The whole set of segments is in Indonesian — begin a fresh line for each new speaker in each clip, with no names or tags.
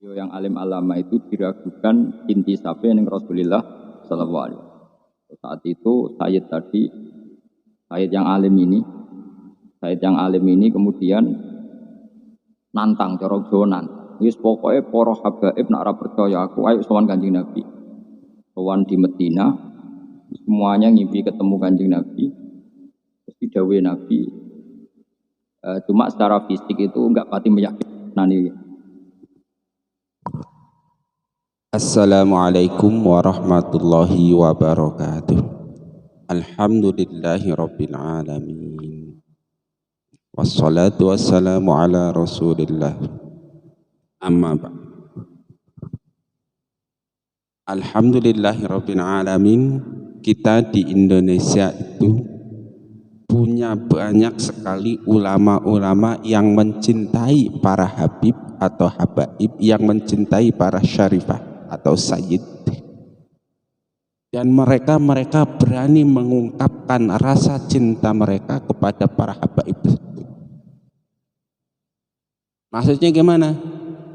Yang alim alama itu diragukan intisabnya dengan Rasulullah sallallahu alaihi wasallam. Saat itu Sayyid yang alim ini kemudian nantang cara Jawa nantang. Wis pokoke para habaib nak ora percaya aku ayo sowan Kanjeng Nabi. Sowan di Madinah semuanya ngimpi ketemu Kanjeng Nabi. Terus didhawuhi Nabi cuma secara fisik itu enggak pati meyakinkan ini.
Assalamualaikum warahmatullahi wabarakatuh. Alhamdulillahi rabbil alamin. Wassalatu wassalamu ala rasulillah. Amma ba'd. Alhamdulillahi rabbil alamin. Kita di Indonesia itu punya banyak sekali ulama-ulama yang mencintai para habib atau habaib, yang mencintai para syarifah atau sayyid, dan mereka berani mengungkapkan rasa cinta mereka kepada para habaib tersebut. Maksudnya gimana?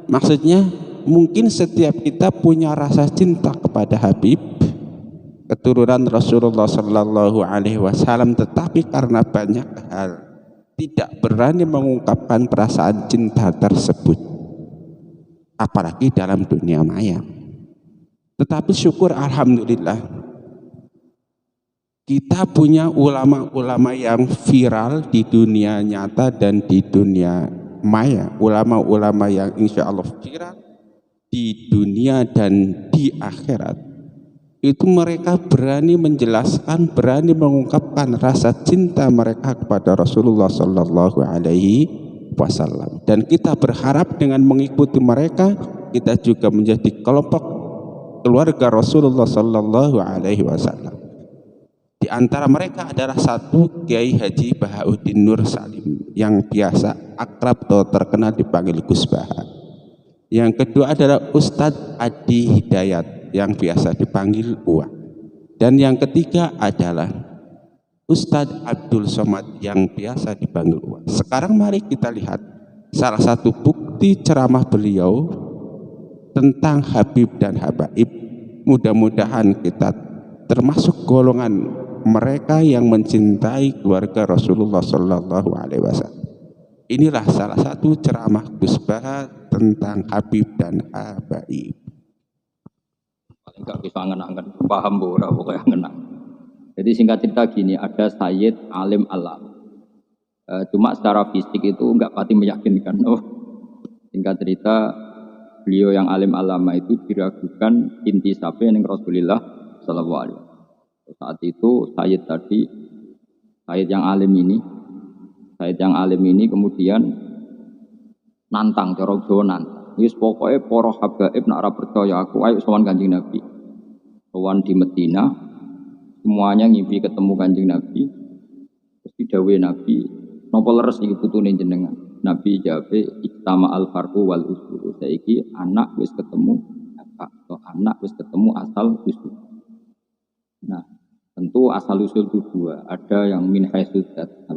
Maksudnya mungkin setiap kita punya rasa cinta kepada habib keturunan Rasulullah Sallallahu Alaihi Wasallam, tetapi karena banyak hal tidak berani mengungkapkan perasaan cinta tersebut, apalagi dalam dunia maya. Tetapi syukur alhamdulillah kita punya ulama-ulama yang viral di dunia nyata dan di dunia maya. Ulama-ulama yang insya Allah viral di dunia dan di akhirat. Itu mereka berani menjelaskan, berani mengungkapkan rasa cinta mereka kepada Rasulullah Sallallahu Alaihi Wasallam. Dan kita berharap dengan mengikuti mereka, kita juga menjadi kelompok keluarga Rasulullah Sallallahu Alaihi Wasallam. Di antara mereka adalah satu Kiai Haji Bahauddin Nur Salim yang biasa akrab atau terkenal dipanggil Gus Baha. Yang kedua adalah Ustadz Adi Hidayat yang biasa dipanggil Uwa. Dan yang ketiga adalah Ustadz Abdul Somad yang biasa dipanggil Uwa. Sekarang mari kita lihat salah satu bukti ceramah beliau tentang Habib dan Habaib. Mudah-mudahan kita termasuk golongan mereka yang mencintai keluarga Rasulullah Sallallahu Alaihi Wasallam. Inilah salah satu ceramah Gus Baha tentang Habib dan Habaib.
Paling gak bisa ngenang-ngenang, paham ora pokoknya ngenang. Jadi singkat cerita gini, ada Sayyid alim alam. Cuma secara fisik itu enggak pati meyakinkan. Singkat cerita beliau yang alim alama itu diragukan intisabnya dengan Rasulullah sallallahu alaihi wasallam. Saat itu Sayyid yang alim ini kemudian nantang cara Jawa nantang. Wis pokoke para habaib nak ora percaya aku ayo sowan Kanjeng Nabi. Sowan di Madinah semuanya ngimpi ketemu Kanjeng Nabi. Terus didhawuhi Nabi, napa leres iki putune jenengan? Nabi jawab, "Ijtama al-farqu wal usul." Saiki anak wis ketemu atau anak wis ketemu asal usul. Nah, tentu asal usul itu dua. Ada yang min haisudzat,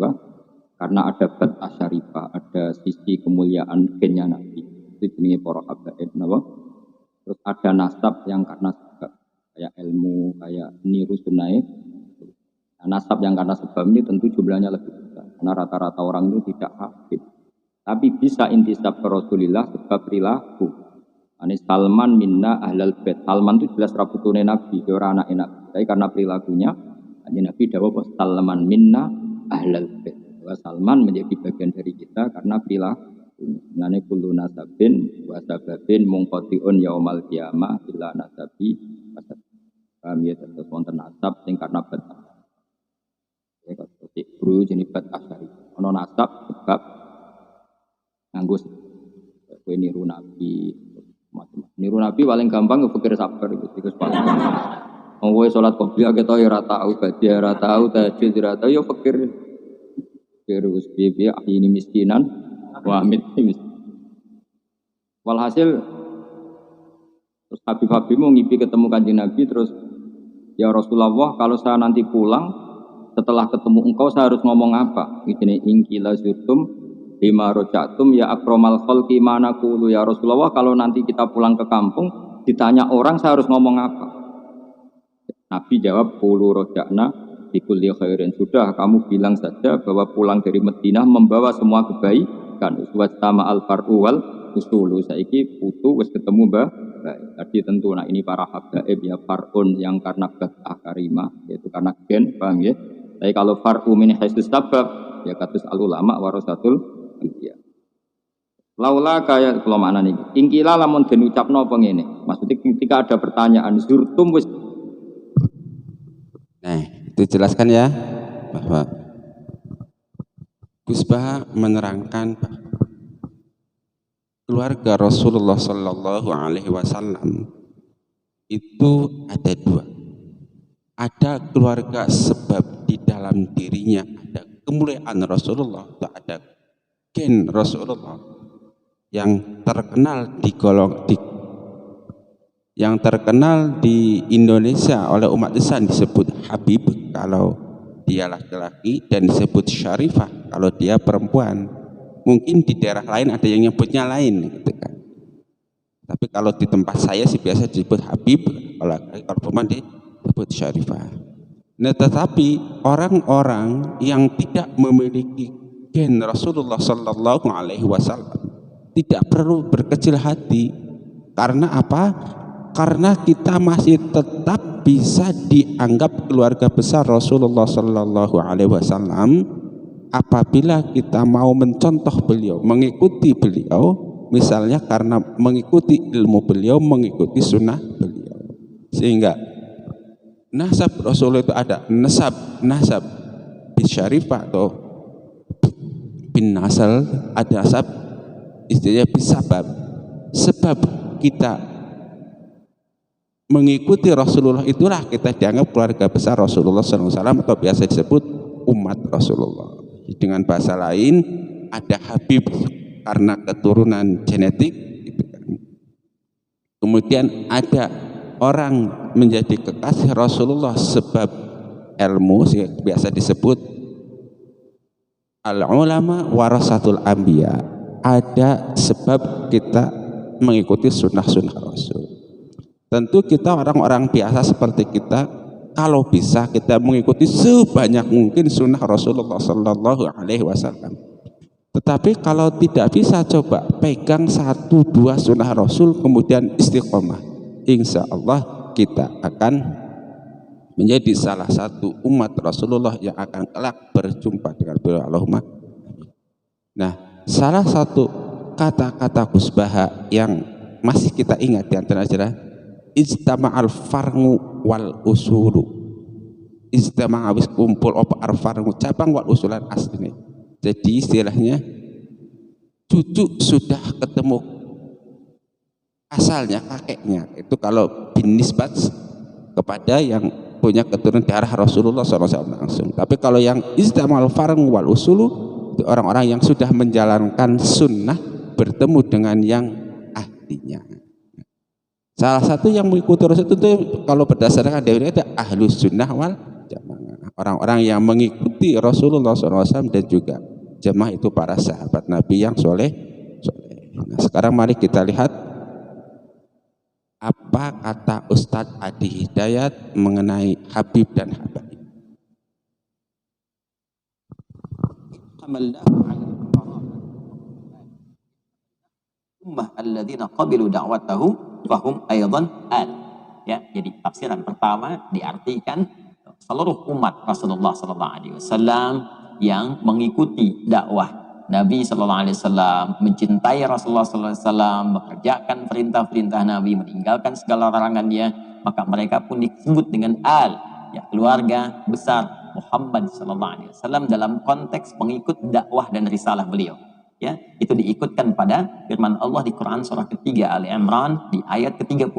karena ada bat asyarifah, ada sisi kemuliaan gennya Nabi. Itu jenenge para habaib, Terus ada nasab yang karena sebab, kayak ilmu, kayak niru sunai. Nah, nasab yang karena sebab ini tentu jumlahnya lebih besar. Karena rata-rata orang itu tidak hafid. Tapi bisa intisab ke Rasulullah sebab perilaku. Anis Salman minna ahlal bait. Salman itu jelas raputune Nabi, ora anak Nabi. Tapi karena perilakunya, Nabi dawuh Salman minna ahlal bait. Bahwa Salman menjadi bagian dari kita karena perilaku. Nane kullu nasabin wa sababin munqati'un yaumal qiyamah illa nasabi. Kami terus wonten nasab sing karena bat. Ya kok bro jenis bat asari. Ono nasab sebab nganggo kowe niru Nabi, macam niru Nabi paling gampang fikir sabar itu paling gampang. Kowe salat qobliyah ketok ya ora tau, badiah ora tau, tahajud ora tau ya fikir wis piye ini miskinan wa amit miskin. Walhasil terus Habib mau ngipi ketemu Kanjeng Nabi terus ya Rasulullah kalau saya nanti pulang setelah ketemu engkau saya harus ngomong apa? Ini ingkila zurtum bima rojatum ya akromal khalqi mana qulu ya Rasulullah, kalau nanti kita pulang ke kampung ditanya orang saya harus ngomong apa? Nabi jawab qulu rojakna bikulli khairin, sudah kamu bilang saja bahwa pulang dari Madinah membawa semua kebaikan. Uswat sama al far'u wal usulu, saiki putu wis ketemu mbah. Tadi tentu nah ini para habaib ya, far'un yang karena bat'ah karimah yaitu karena gen, paham ya. Tapi kalau far'u min haisus sabab ya katus al ulama warasatul anbiya. Laula kaya kula maknane iki. Ingkila lamun den ucapno apa ngene. Maksudnya ketika ada pertanyaan zurtum wis.
Nah, itu jelaskan ya bahwa Gus Bah menerangkan keluarga Rasulullah Sallallahu Alaihi Wasallam itu ada dua. Ada keluarga sebab di dalam dirinya ada kemuliaan Rasulullah, ada gen Rasulullah yang terkenal yang terkenal di Indonesia oleh umat Islam disebut Habib kalau dia laki-laki dan disebut Syarifah kalau dia perempuan. Mungkin di daerah lain ada yang nyebutnya lain gitu kan. Tapi kalau di tempat saya sih biasa disebut Habib, kalau perempuan disebut Syarifah. Nah, tetapi orang-orang yang tidak memiliki gen Rasulullah Sallallahu Alaihi Wasallam tidak perlu berkecil hati. Karena apa? Karena kita masih tetap bisa dianggap keluarga besar Rasulullah Sallallahu Alaihi Wasallam apabila kita mau mencontoh beliau, mengikuti beliau, misalnya karena mengikuti ilmu beliau, mengikuti sunnah beliau. Sehingga nasab Rasul itu ada nasab bisyarifah atau bin nasal, ada nasab istilahnya bisabab. Sebab kita mengikuti Rasulullah itulah kita dianggap keluarga besar Rasulullah SAW atau biasa disebut umat Rasulullah. Dengan bahasa lain ada Habib karena keturunan genetik gitu kan. Kemudian ada orang menjadi kekasih Rasulullah sebab ilmu, biasa disebut al-ulama warasatul anbiya. Ada sebab kita mengikuti sunnah-sunnah Rasul. Tentu kita orang-orang biasa seperti kita, kalau bisa kita mengikuti sebanyak mungkin sunnah Rasulullah Sallallahu Alaihi Wasallam. Tetapi kalau tidak bisa, coba pegang 1-2 sunnah Rasul kemudian istiqomah. Insya Allah kita akan menjadi salah satu umat Rasulullah yang akan kelak berjumpa dengan beliau. Allahumma. Nah, salah satu kata-kata Gus Baha yang masih kita ingat di antara adalah ijtama'al farngu wal usulu. Ijtama'a wis kumpul apa al farngu cabang wal usulan aslinya. Jadi istilahnya cucu sudah ketemu asalnya kakeknya. Itu kalau binisbat kepada yang punya keturunan darah Rasulullah SAW langsung. Tapi kalau yang ijtama'al farngu wal usulu itu orang-orang yang sudah menjalankan sunnah bertemu dengan yang ahlinya. Salah satu yang mengikuti Rasul itu kalau berdasarkan definisi ada ahlus sunnah wal jamaah, orang-orang yang mengikuti Rasulullah SAW dan juga jamaah itu para sahabat Nabi yang soleh. Nah, sekarang mari kita lihat apa kata Ustadz Adi Hidayat mengenai Habib dan Habaib.
Ummah alladzina qabilu da'watahu fahum aydan al. Ya, jadi tafsiran pertama diartikan seluruh umat Rasulullah sallallahu alaihi wasallam yang mengikuti dakwah Nabi sallallahu alaihi wasallam, mencintai Rasulullah sallallahu alaihi wasallam, mengerjakan perintah-perintah Nabi, meninggalkan segala larangannya, maka mereka pun disebut dengan al, ya, keluarga besar Muhammad sallallahu alaihi wasallam dalam konteks pengikut dakwah dan risalah beliau. Ya, itu diikutkan pada firman Allah di Quran surah ketiga Ali Imran di ayat ke-31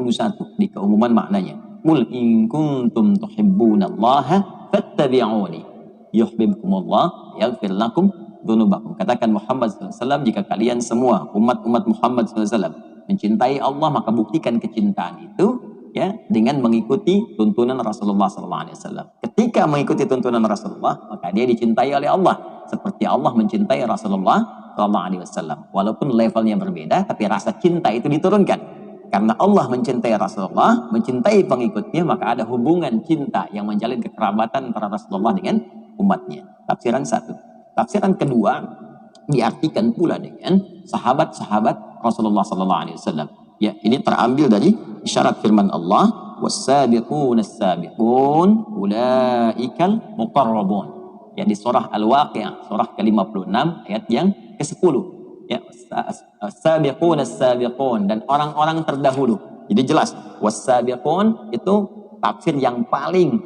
di keumuman maknanya. Qul in kuntum tuhibbunallaha fattabi'uni yuhibbukumullah yaghfir lakum dzunubakum. Katakan Muhammad SAW, jika kalian semua umat-umat Muhammad SAW mencintai Allah, maka buktikan kecintaan itu ya dengan mengikuti tuntunan Rasulullah SAW. Ketika mengikuti tuntunan Rasulullah, maka dia dicintai oleh Allah seperti Allah mencintai Rasulullah Sallallahu Alaihi Wasallam. Walaupun levelnya berbeda, tapi rasa cinta itu diturunkan. Karena Allah mencintai Rasulullah, mencintai pengikutnya, maka ada hubungan cinta yang menjalin kekerabatan antara Rasulullah dengan umatnya. Tafsiran satu. Tafsiran kedua diartikan pula dengan sahabat-sahabat Rasulullah Sallallahu Alaihi Wasallam. Ya, ini terambil dari isyarat firman Allah, "Was-sabiqun as-sabiqun ulaikal muqarrabun." Ya, di surah Al-Waqi'ah, surah ke-56 ayat yang ke-10. Ya, as-sabiqun as-sabiqun, dan orang-orang terdahulu. Jadi jelas, was-sabiqun itu tafsir yang paling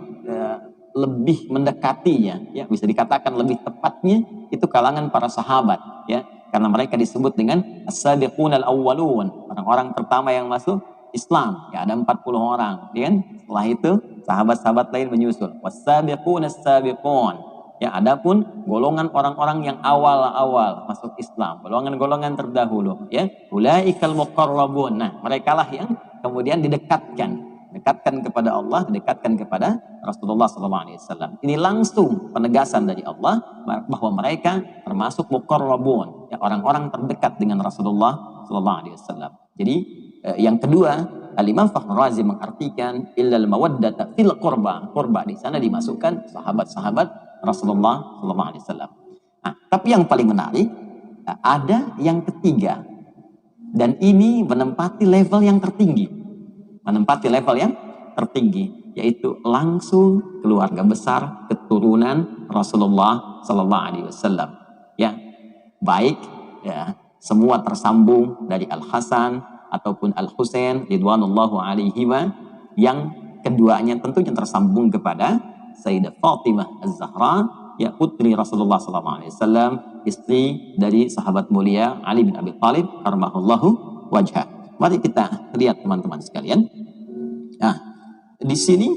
lebih mendekatinya, ya bisa dikatakan lebih tepatnya itu kalangan para sahabat, ya, karena mereka disebut dengan as-sabiqun al-awwalun, orang-orang pertama yang masuk Islam. Ya, ada 40 orang, ya kan? Setelah itu sahabat-sahabat lain menyusul. Was-sabiqun as-sabiqun. Ya, adapun golongan orang-orang yang awal-awal masuk Islam, golongan-golongan terdahulu, ya, ulaikal muqarrabun. Nah, merekalah yang kemudian didekatkan kepada Allah, didekatkan kepada Rasulullah SAW. Ini langsung penegasan dari Allah bahwa mereka termasuk muqarrabun, ya, orang-orang terdekat dengan Rasulullah SAW. Jadi yang kedua, Al-Imam Fakhr Razi mengartikan illal mawaddata fil qurba. Qurba di sana dimasukkan sahabat-sahabat Rasulullah SAW. Nah, tapi yang paling menarik ada yang ketiga, dan ini menempati level yang tertinggi, yaitu langsung keluarga besar keturunan Rasulullah SAW. Ya, baik ya semua tersambung dari Al Hasan ataupun Al Husain ridwanullahu alaihima, yang keduanya tentunya tersambung kepada Sayyidah Fatimah Az-Zahra, ya, putri Rasulullah SAW, istri dari sahabat mulia Ali bin Abi Thalib karramallahu wajhah. Mari kita lihat teman-teman sekalian. Nah, di sini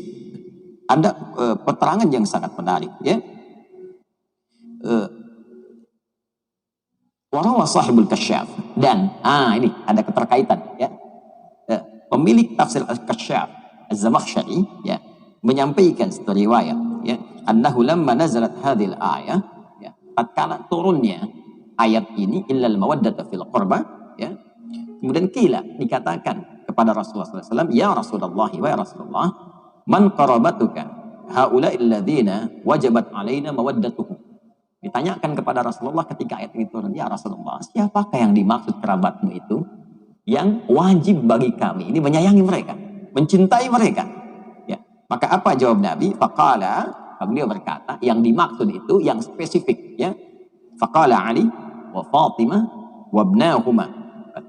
ada peterangan yang sangat menarik, ya. Warawa sahibul kasyaf, dan ini ada keterkaitan, ya. Pemilik tafsir al-Kasyaf Az-Zamakhsyari, ya, menyampaikan satu riwayat, ya, annahu lamma nazalat hadhil ayah, ya, tatkala turunnya ayat ini illal mawaddata fil qurba, ya, kemudian dikatakan kepada Rasulullah SAW, ya Rasulullah, wa ya Rasulullah, man qarabatuka haula'il ladzina wajabat alaina mawaddatuhum. Ditanyakan kepada Rasulullah ketika ayat ini turun, ya Rasulullah, siapakah yang dimaksud kerabatmu itu yang wajib bagi kami ini menyayangi mereka, mencintai mereka? Maka apa jawab Nabi? Faqala, beliau berkata, yang dimaksud itu yang spesifik, ya. Faqala Ali wa Fatimah wa ibnahuma.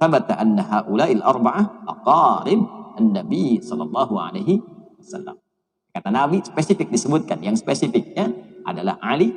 Thabata anna haula'il arba'ah aqarib an-nabi sallallahu alaihi wasallam. Kata Nabi spesifik disebutkan, yang spesifiknya adalah Ali,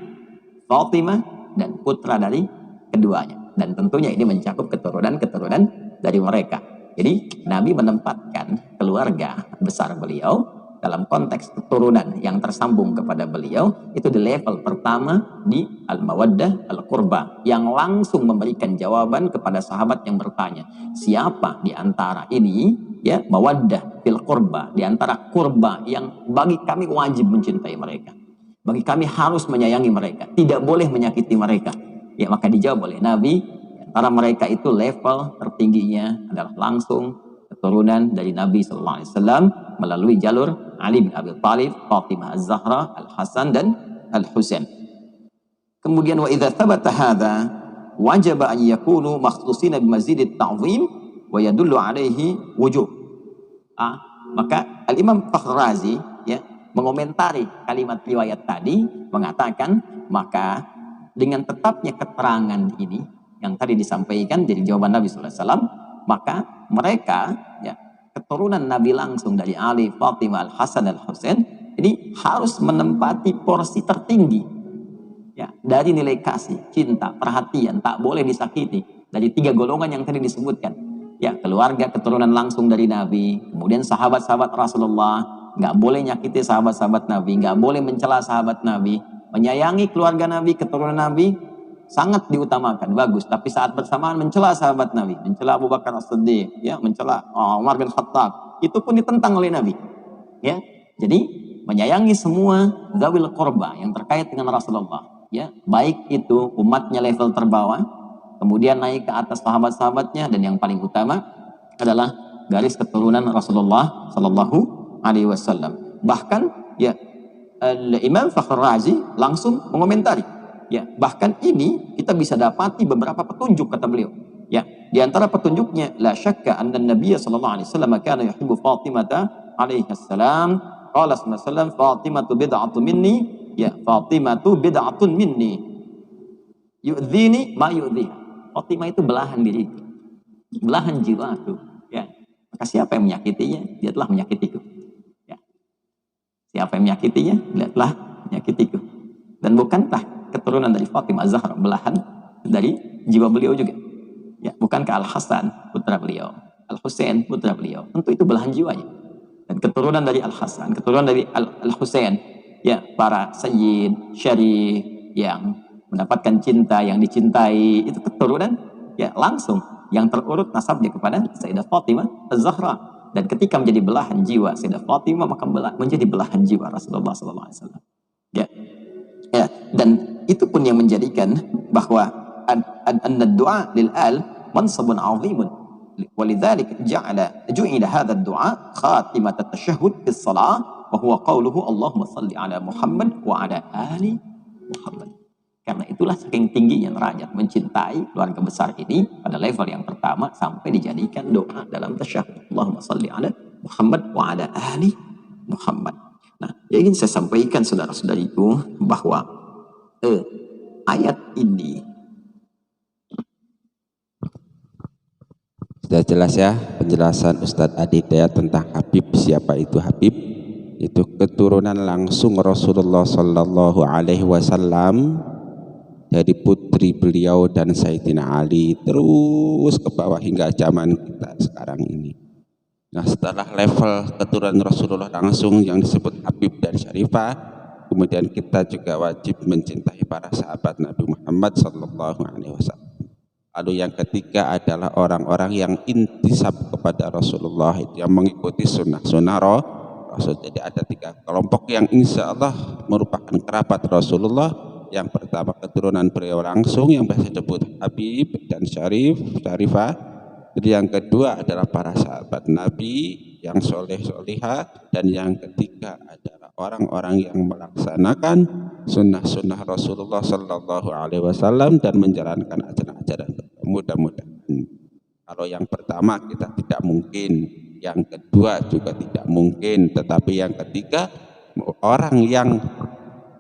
Fatimah, dan putra dari keduanya. Dan tentunya ini mencakup keturunan-keturunan dari mereka. Jadi Nabi menempatkan keluarga besar beliau dalam konteks keturunan yang tersambung kepada beliau itu di level pertama di al-mawaddah al-qurba, yang langsung memberikan jawaban kepada sahabat yang bertanya, siapa di antara ini, ya, mawaddah fil qurba, di antara kurba yang bagi kami wajib mencintai mereka, bagi kami harus menyayangi mereka, tidak boleh menyakiti mereka. Ya, maka dijawab oleh Nabi, antara mereka itu level tertingginya adalah langsung keturunan dari Nabi SAW melalui jalur Ali bin Abi Thalib, Fatimah Az-Zahra, Al Hasan, dan Al Husain. Kemudian wa idza thabata hadza wajaba an yakunu makhsusina bi mazidit ta'zim wa yadullu alaihi wujub. Maka Al-Imam Fakhr Razi, ya, mengomentari kalimat riwayat tadi mengatakan, maka dengan tetapnya keterangan ini yang tadi disampaikan dari jawaban Nabi SAW, maka mereka, ya, keturunan Nabi langsung dari Ali, Fatimah, Al Hasan, Al Husain, ini harus menempati porsi tertinggi, ya, dari nilai kasih, cinta, perhatian, tak boleh disakiti dari 3 golongan yang tadi disebutkan, ya, keluarga keturunan langsung dari Nabi, kemudian sahabat-sahabat Rasulullah, nggak boleh nyakiti sahabat-sahabat Nabi, nggak boleh mencela sahabat Nabi, menyayangi keluarga Nabi, keturunan Nabi sangat diutamakan, bagus. Tapi saat bersamaan mencela sahabat Nabi, mencela Abu Bakar As-Siddiq, ya, mencela Umar bin Khattab, itu pun ditentang oleh Nabi. Ya, jadi menyayangi semua zawil qurba yang terkait dengan Rasulullah, ya, baik itu umatnya level terbawah kemudian naik ke atas sahabat-sahabatnya, dan yang paling utama adalah garis keturunan Rasulullah Sallallahu Alaihi Wasallam. Bahkan ya Imam Fakhr Razi langsung mengomentari, ya bahkan ini kita bisa dapati beberapa petunjuk, kata beliau. Ya, di antara petunjuknya, la syakka anna Nabiy sallallahu alaihi wasallam kana yuhibbu Fatimah alaihi salam. Qala sallallahu alaihi wasallam, Fatimatu bid'atun minni, ya Fatimatu bid'atun minni. Yu'dhini ma yu'dhiha. Fatimah itu belahan diri, belahan jiwa aku. Ya, maka siapa yang menyakitinya, dia telah menyakitiku. Ya. Siapa yang menyakitinya, dia telah menyakitiku. Dan bukankah keturunan dari Fatimah Zahra belahan dari jiwa beliau juga? Ya, bukankah Al-Hasan putra beliau, Al-Husain putra beliau, tentu itu belahan jiwanya. Dan keturunan dari Al-Hasan, keturunan dari Al-Husain, ya para sayyid, syarif yang mendapatkan cinta, yang dicintai, itu keturunan ya langsung yang terurut nasabnya kepada Sayyidah Fatimah Az-Zahra. Dan ketika menjadi belahan jiwa Sayyidah Fatimah, maka menjadi belahan jiwa Rasulullah SAW. Ya, ya, dan itu pun yang menjadikan bahwa anna ad-du'a lil al mansabun 'azimun, walidzalik ju'ila hadha ad-du'a khatimat at-tashahhud fi shalah, wa huwa qawluhu Allahumma shalli ala Muhammad wa ala ali Muhammad. Karena itulah saking tingginya derajat mencintai keluarga besar ini pada level yang pertama sampai dijadikan doa dalam tasyahhud, Allahumma shalli ala Muhammad wa ala ali Muhammad. Nah, yang ingin saya sampaikan saudara-saudariku bahwa ayat ini
sudah jelas ya penjelasan Ustadz Adhidayat tentang Habib. Siapa itu Habib? Itu keturunan langsung Rasulullah Sallallahu Alaihi Wasallam dari putri beliau dan Sayyidina Ali terus ke bawah hingga zaman kita sekarang ini. Nah, setelah level keturunan Rasulullah langsung yang disebut Habib dan Syarifah, kemudian kita juga wajib mencintai para sahabat Nabi Muhammad Sallallahu Alaihi Wasallam. Lalu yang ketiga adalah orang-orang yang intisab kepada Rasulullah, itu yang mengikuti sunnah-sunnah Rasul. Jadi ada 3 kelompok yang insya Allah merupakan kerabat Rasulullah. Yang pertama keturunan beliau langsung yang biasa disebut Habib dan Syarifah. Jadi yang kedua adalah para sahabat Nabi yang soleh-solihah, dan yang ketiga adalah orang-orang yang melaksanakan sunnah-sunnah Rasulullah Sallallahu Alaihi Wasallam dan menjalankan ajaran-ajaran. Mudah-mudahan kalau yang pertama kita tidak mungkin, yang kedua juga tidak mungkin, tetapi yang ketiga orang yang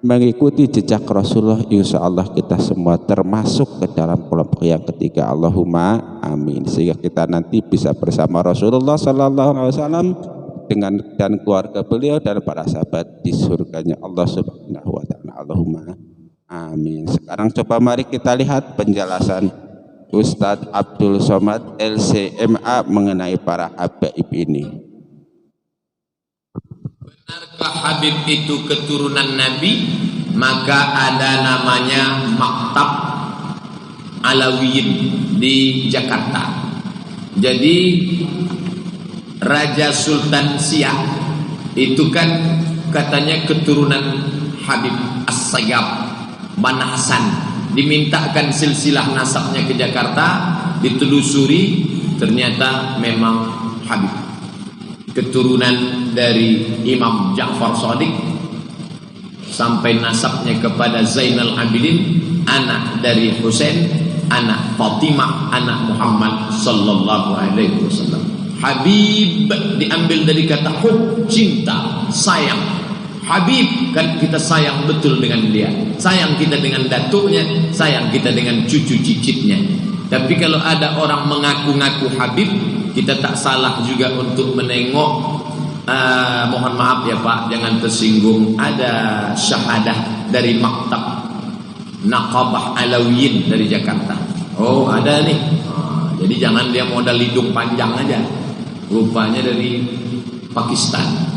mengikuti jejak Rasulullah, insya Allah kita semua termasuk ke dalam kelompok yang ketiga. Allahumma amin. Sehingga kita nanti bisa bersama Rasulullah Sallallahu Alaihi Wasallam dengan dan keluarga beliau dan para sahabat di surganya Allah Subhanahu Wa Taala. Allahumma amin. Sekarang coba mari kita lihat penjelasan Ustadz Abdul Somad LCMA mengenai para Habaib ini.
Benarkah Habib itu keturunan Nabi? Maka ada namanya Maktab Alawiyin di Jakarta. Jadi Raja Sultan Siak itu kan katanya keturunan Habib As-Sayyab Ban Hasan. Dimintakan silsilah nasabnya ke Jakarta, ditelusuri, ternyata memang Habib keturunan dari Imam Ja'far Shadiq sampai nasabnya kepada Zainal Abidin, anak dari Husain, anak Fatimah, anak Muhammad Sallallahu Alaihi Wasallam. Habib diambil dari kata hub, cinta, sayang. Habib kan kita sayang betul dengan dia, sayang kita dengan datuknya, sayang kita dengan cucu cicitnya. Tapi kalau ada orang mengaku-ngaku Habib, kita tak salah juga untuk menengok. Mohon maaf ya Pak, jangan tersinggung. Ada syahadah dari Maktab Naqabah Alawiyin dari Jakarta. Oh ada nih. Jadi jangan dia modal hidung panjang aja. Rupanya dari Pakistan.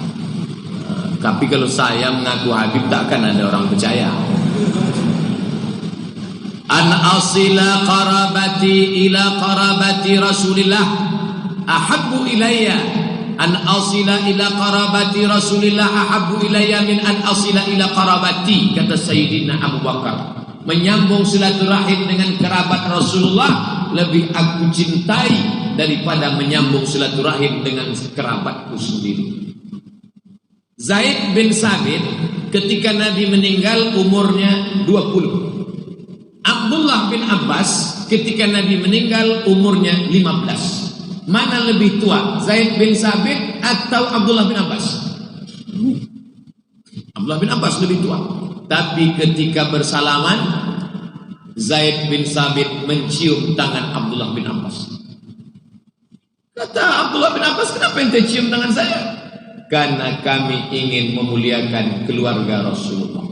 Tapi kalau saya mengaku Habib, takkan ada orang percaya. An asila qarabati ila qarabati Rasulillah ahabbu ilayya, an asila ila qarabati Rasulillah ahabbu ilayya min an asila ila qarabati, kata Sayyidina Abu Bakar. Menyambung silaturahim dengan kerabat Rasulullah lebih aku cintai daripada menyambung silaturahim dengan kerabatku sendiri. Zaid bin Sabit ketika Nabi meninggal umurnya 20. Abdullah bin Abbas ketika Nabi meninggal umurnya 15. Mana lebih tua, Zaid bin Sabit atau Abdullah bin Abbas? Abdullah bin Abbas lebih tua. Tapi ketika bersalaman, Zaid bin Sabit mencium tangan Abdullah bin Abbas. Kata Abdullah bin Abbas, kenapa ente cium tangan saya? Karena kami ingin memuliakan keluarga Rasulullah.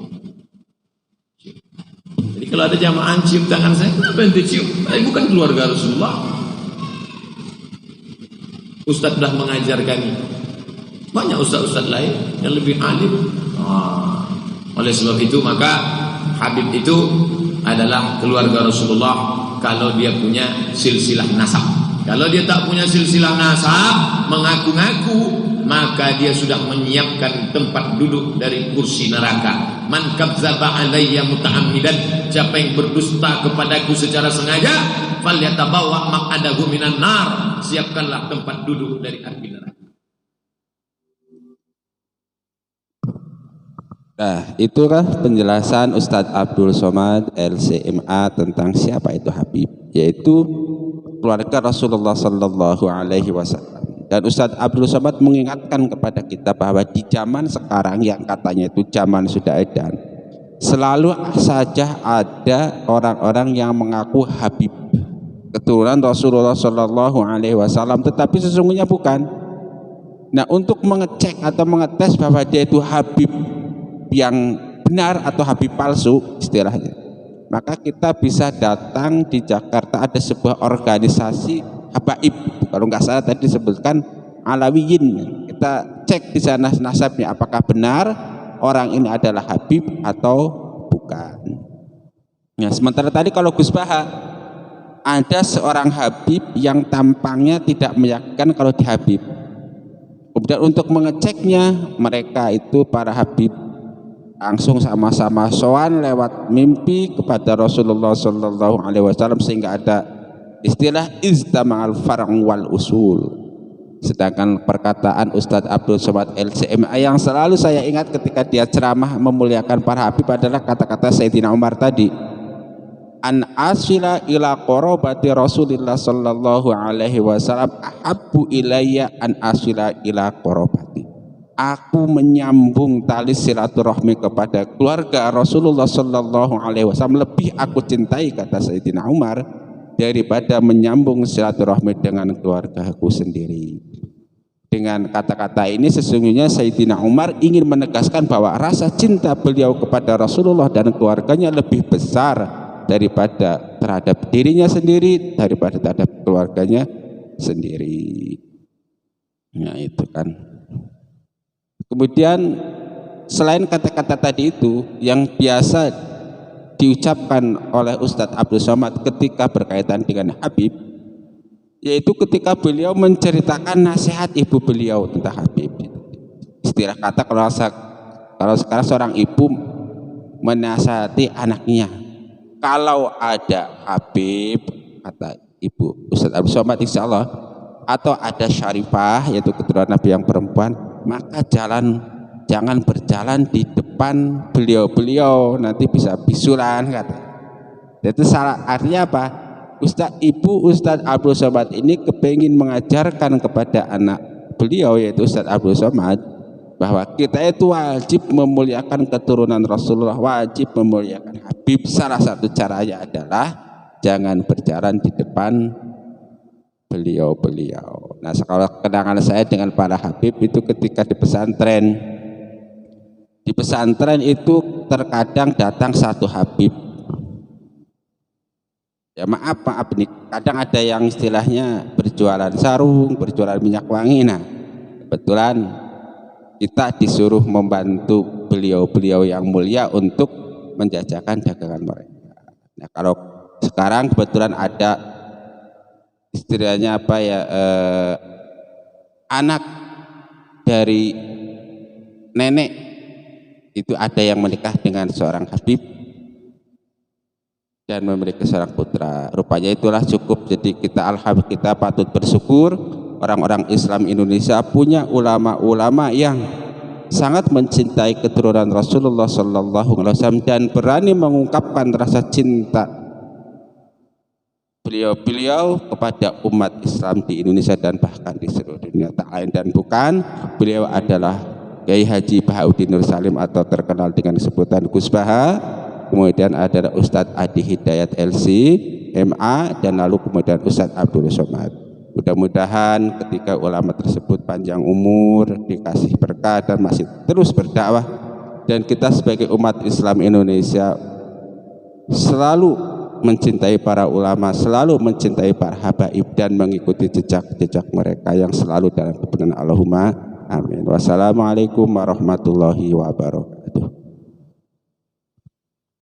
Jadi kalau ada jamaah cium tangan saya, kenapa ente cium? Bukan keluarga Rasulullah. Ustaz sudah mengajar kami. Banyak ustaz-ustaz lain yang lebih alim. Oleh sebab itu maka Habib itu adalah keluarga Rasulullah kalau dia punya silsilah nasab. Kalau dia tak punya silsilah nasab, mengaku-ngaku, maka dia sudah menyiapkan tempat duduk dari kursi neraka. Man kadzdzaba alayya muta'ammidan, siapa yang berdusta kepadaku secara sengaja, falyatabawwa maq'adahu minan nar, siapkanlah tempat duduk dari api neraka.
Nah, itukah penjelasan Ustadz Abdul Somad LCMA tentang siapa itu Habib, yaitu keluarga Rasulullah Sallallahu Alaihi Wasallam. Dan Ustadz Abdul Somad mengingatkan kepada kita bahwa di zaman sekarang yang katanya itu zaman sudah edan, selalu saja ada orang-orang yang mengaku Habib, keturunan Rasulullah Sallallahu Alaihi Wasallam, tetapi sesungguhnya bukan. Nah, untuk mengecek atau mengetes bahwa dia itu Habib yang benar atau Habib palsu istilahnya, maka kita bisa datang di Jakarta, ada sebuah organisasi habaib, kalau nggak salah tadi disebutkan Alawiyin. Kita cek di sana nasabnya apakah benar orang ini adalah Habib atau bukan. Nah, sementara tadi kalau Gus Baha, ada seorang Habib yang tampangnya tidak meyakinkan kalau di Habib. Kemudian untuk mengeceknya, mereka itu para Habib langsung sama-sama sowan lewat mimpi kepada Rasulullah Sallallahu Alaihi Wasallam, sehingga ada istilah iztama'al far'u wal usul. Sedangkan perkataan Ustadz Abdul Somad LCMA yang selalu saya ingat ketika dia ceramah memuliakan para Habib adalah kata-kata Sayyidina Umar tadi, an asila ila qorobati Rasulillah Sallallahu Alaihi Wasallam ahabbu ilayya an asila ila qorobati. Aku menyambung tali silaturahmi kepada keluarga Rasulullah Sallallahu Alaihi Wasallam lebih aku cintai, kata Sayyidina Umar, daripada menyambung silaturahmi dengan keluargaku sendiri. Dengan kata-kata ini sesungguhnya Sayyidina Umar ingin menegaskan bahwa rasa cinta beliau kepada Rasulullah dan keluarganya lebih besar daripada terhadap dirinya sendiri, daripada terhadap keluarganya sendiri. Nah, itu kan. Kemudian selain kata-kata tadi itu yang biasa diucapkan oleh Ustadz Abdul Somad ketika berkaitan dengan Habib, yaitu ketika beliau menceritakan nasihat ibu beliau tentang Habib. Istilah kata kalau sekarang seorang ibu menasihati anaknya, kalau ada Habib, kata ibu Ustadz Abdul Somad insya Allah, atau ada Syarifah yaitu keturunan Nabi yang perempuan, maka jangan berjalan di depan beliau-beliau, nanti bisa bisulan, kata. Itu salah. Artinya apa? Ustadz Abdul Somad ini kepingin mengajarkan kepada anak beliau yaitu Ustadz Abdul Somad bahwa kita itu wajib memuliakan keturunan Rasulullah, wajib memuliakan Habib. Salah satu caranya adalah jangan berjalan di depan beliau-beliau. Nah, kalau kenangan saya dengan para Habib itu ketika di pesantren itu terkadang datang satu Habib. Ya maaf nih, kadang ada yang istilahnya berjualan sarung, berjualan minyak wangi. Nah, kebetulan kita disuruh membantu beliau-beliau yang mulia untuk menjajakan dagangan mereka. Nah, kalau sekarang kebetulan ada istilahnya apa ya, anak dari nenek itu ada yang menikah dengan seorang Habib. dan memiliki seorang putra. Rupanya itulah cukup. Jadi kita patut bersyukur orang-orang Islam Indonesia punya ulama-ulama yang sangat mencintai keturunan Rasulullah Sallallahu Alaihi Wasallam dan berani mengungkapkan rasa cinta beliau kepada umat Islam di Indonesia dan bahkan di seluruh dunia. Tak lain dan bukan, beliau adalah Kiai Haji Bahauddin Nur Salim atau terkenal dengan sebutan Gus Baha. Kemudian ada Ustadz Adi Hidayat LC, MA, dan lalu kemudian Ustadz Abdul Somad. Mudah-mudahan ketika ulama tersebut panjang umur, dikasih berkah dan masih terus berdakwah, dan kita sebagai umat Islam Indonesia selalu mencintai para ulama, selalu mencintai para habaib dan mengikuti jejak-jejak mereka yang selalu dalam kebenaran. Allahumma amin. Wassalamualaikum warahmatullahi wabarakatuh.